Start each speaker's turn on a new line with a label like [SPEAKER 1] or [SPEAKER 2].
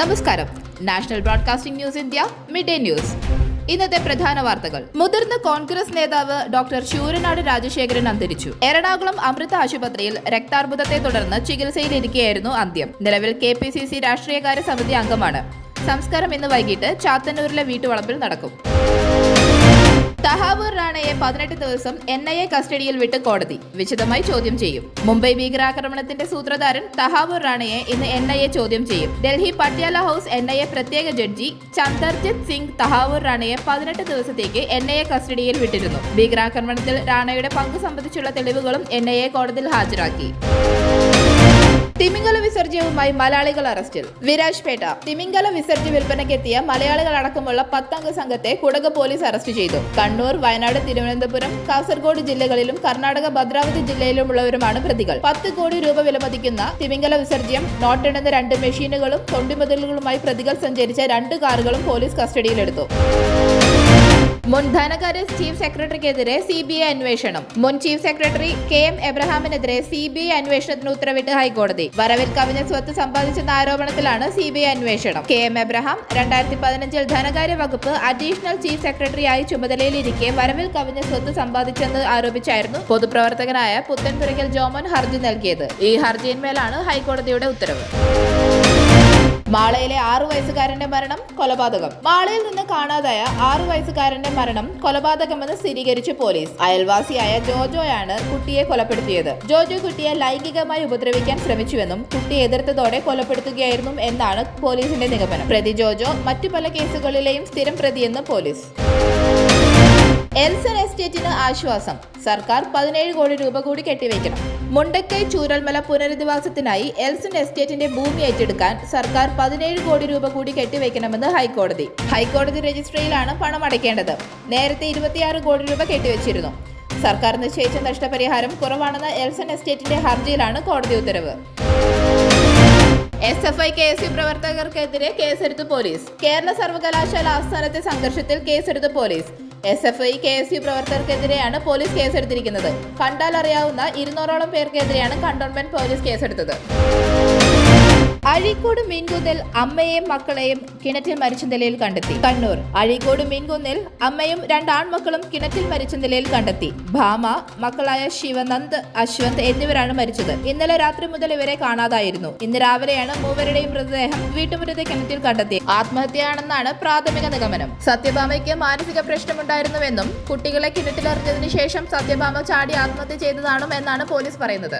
[SPEAKER 1] നമസ്കാരം. National broadcasting news India mid day news. ഇന്നത്തെ പ്രധാന വാർത്തകൾ. മുതിർന്ന കോൺഗ്രസ് നേതാവ് ഡോക്ടർ ശൂരനാട് രാജശേഖരൻ അന്തരിച്ചു. എറണാകുളം അമൃത ആശുപത്രിയിൽ രക്താർബുദത്തെ തുടർന്ന് ചികിത്സയിലിരിക്കെയായിരുന്നു അന്ത്യം. നിലവിൽ KPCC രാഷ്ട്രീയകാര്യ സമിതി അംഗമാണ്. സംസ്കാരം ഇന്ന് വൈകിട്ട് ചാത്തന്നൂരിലെ വീട്ടുവളപ്പിൽ നടക്കും. തഹാവൂർ റാണയെ 18 ദിവസം NIA കസ്റ്റഡിയിൽ വിട്ട് കോടതി വിശദമായി ചോദ്യം ചെയ്യും. മുംബൈ ഭീകരാക്രമണത്തിന്റെ സൂത്രധാരൻ തഹാവൂർ റാണയെ ഇന്ന് NIA ചോദ്യം ചെയ്യും. ഡൽഹി പട്യാല ഹൌസ് NIA പ്രത്യേക ജഡ്ജി ചന്ദർജിത് സിംഗ് തഹാവൂർ റാണയെ 18 ദിവസത്തേക്ക് NIA കസ്റ്റഡിയിൽ വിട്ടിരുന്നു. ഭീകരാക്രമണത്തിൽ റാണയുടെ പങ്ക് സംബന്ധിച്ചുള്ള തെളിവുകളും NIA കോടതിയിൽ ഹാജരാക്കി. തിമിംഗല വിസർജ്യവുമായി മലയാളികൾ അറസ്റ്റിൽ. വിരാജ്പേട്ട തിമിംഗല വിസർജ്യ വിൽപ്പനയ്ക്കെത്തിയ മലയാളികൾ അടക്കമുള്ള 10 അംഗ സംഘത്തെ കുടക് പോലീസ് അറസ്റ്റ് ചെയ്തു. കണ്ണൂർ, വയനാട്, തിരുവനന്തപുരം, കാസർഗോഡ് ജില്ലകളിലും കർണാടക ഭദ്രാവതി ജില്ലയിലുമുള്ളവരുമാണ് പ്രതികൾ. 10 കോടി രൂപ വിലമതിക്കുന്ന തിമിംഗല വിസർജ്യം നോട്ടെണ്ണുന്ന 2 മെഷീനുകളും തൊണ്ടിമുതലുകളുമായി പ്രതികൾ സഞ്ചരിച്ച 2 കാറുകളും പോലീസ് കസ്റ്റഡിയിലെടുത്തു. മുൻ ധനകാര്യ ചീഫ് സെക്രട്ടറിക്കെതിരെ CBI അന്വേഷണം. മുൻ ചീഫ് സെക്രട്ടറി KM എബ്രഹാമിനെതിരെ CBI അന്വേഷണത്തിന് ഉത്തരവിട്ട് ഹൈക്കോടതി. വരവിൽ കവിഞ്ഞ സ്വത്ത് സമ്പാദിച്ചെന്ന ആരോപണത്തിലാണ് CBI അന്വേഷണം. KM എബ്രഹാം 2015 ധനകാര്യ വകുപ്പ് അഡീഷണൽ ചീഫ് സെക്രട്ടറിയായി ചുമതലയിലിരിക്കെ വരവിൽ കവിഞ്ഞ സ്വത്ത് സമ്പാദിച്ചെന്ന് ആരോപിച്ചായിരുന്നു പൊതുപ്രവർത്തകനായ പുത്തൻപുരയ്ക്കൽ ജോമോൻ ഹർജി നൽകിയത്. ഈ ഹർജിയിന്മേലാണ് ഹൈക്കോടതിയുടെ ഉത്തരവ്. മാളയിലെ 6 വയസ്സുകാരന്റെ മരണം കൊലപാതകം. മാളയിൽ നിന്ന് കാണാതായ 6 വയസ്സുകാരന്റെ മരണം കൊലപാതകമെന്ന് സ്ഥിരീകരിച്ചു പോലീസ്. അയൽവാസിയായ ജോജോയാണ് കുട്ടിയെ കൊലപ്പെടുത്തിയത്. ജോജോ കുട്ടിയെ ലൈംഗികമായി ഉപദ്രവിക്കാൻ ശ്രമിച്ചുവെന്നും കുട്ടി എതിർത്തതോടെ കൊലപ്പെടുത്തുകയായിരുന്നു എന്നാണ് പോലീസിന്റെ നിഗമനം. പ്രതി ജോജോ മറ്റു പല കേസുകളിലെയും സ്ഥിരം പ്രതിയെന്ന് പോലീസ്. എൽസൺ എസ്റ്റേറ്റിന് ആശ്വാസം. സർക്കാർ 17 കോടി രൂപ കൂടി കെട്ടിവയ്ക്കണം. മുണ്ടക്കൈ ചൂരൽമല പുനരധിവാസത്തിനായി എൽസൺ എസ്റ്റേറ്റിന്റെ ഭൂമി ഏറ്റെടുക്കാൻ സർക്കാർ 17 കോടി രൂപ കൂടി കെട്ടിവയ്ക്കണമെന്ന് ഹൈക്കോടതി രജിസ്ട്രിയിലാണ് പണം അടയ്ക്കേണ്ടത്. നേരത്തെ 26 കോടി രൂപ കെട്ടിവച്ചിരുന്നു. സർക്കാർ നിശ്ചയിച്ച നഷ്ടപരിഹാരം കുറവാണെന്ന എൽസൺ എസ്റ്റേറ്റിന്റെ ഹർജിയിലാണ് കോടതി ഉത്തരവ്. SFI KSU പ്രവർത്തകർക്കെതിരെ കേസെടുത്തു പോലീസ്. കേരള സർവകലാശാല ആസ്ഥാനത്തെ സംഘർഷത്തിൽ കേസെടുത്തു പോലീസ്. SFI KSU പ്രവർത്തകർക്കെതിരെയാണ് പോലീസ് കേസെടുത്തിരിക്കുന്നത്. കണ്ടാൽ അറിയാവുന്ന 200ഓളം പേർക്കെതിരെയാണ് കണ്ടോൺമെന്റ് പോലീസ് കേസെടുത്തത്. അഴീക്കോട് മീൻകുന്നിൽ അമ്മയെയും മക്കളെയും കിണറ്റിൽ മരിച്ച നിലയിൽ കണ്ടെത്തി. കണ്ണൂർ അഴീക്കോട് മീൻകുന്നിൽ അമ്മയും 2 ആൺമക്കളും കിണറ്റിൽ മരിച്ച നിലയിൽ കണ്ടെത്തി. ഭാമ, മക്കളായ ശിവനന്ദ്, അശ്വന്ത് എന്നിവരാണ് മരിച്ചത്. ഇന്നലെ രാത്രി മുതൽ ഇവരെ കാണാതായിരുന്നു. ഇന്ന് രാവിലെയാണ് മൂവരുടെയും മൃതദേഹം വീട്ടുമുറ്റത്തെ കിണറ്റിൽ കണ്ടെത്തി. ആത്മഹത്യയാണെന്നാണ് പ്രാഥമിക നിഗമനം. സത്യഭാമയ്ക്ക് മാനസിക പ്രശ്നമുണ്ടായിരുന്നുവെന്നും കുട്ടികളെ കിണറ്റിലെറിഞ്ഞതിനു ശേഷം സത്യഭാമ ചാടി ആത്മഹത്യ ചെയ്തതാണെന്നും എന്നാണ് പോലീസ് പറയുന്നത്.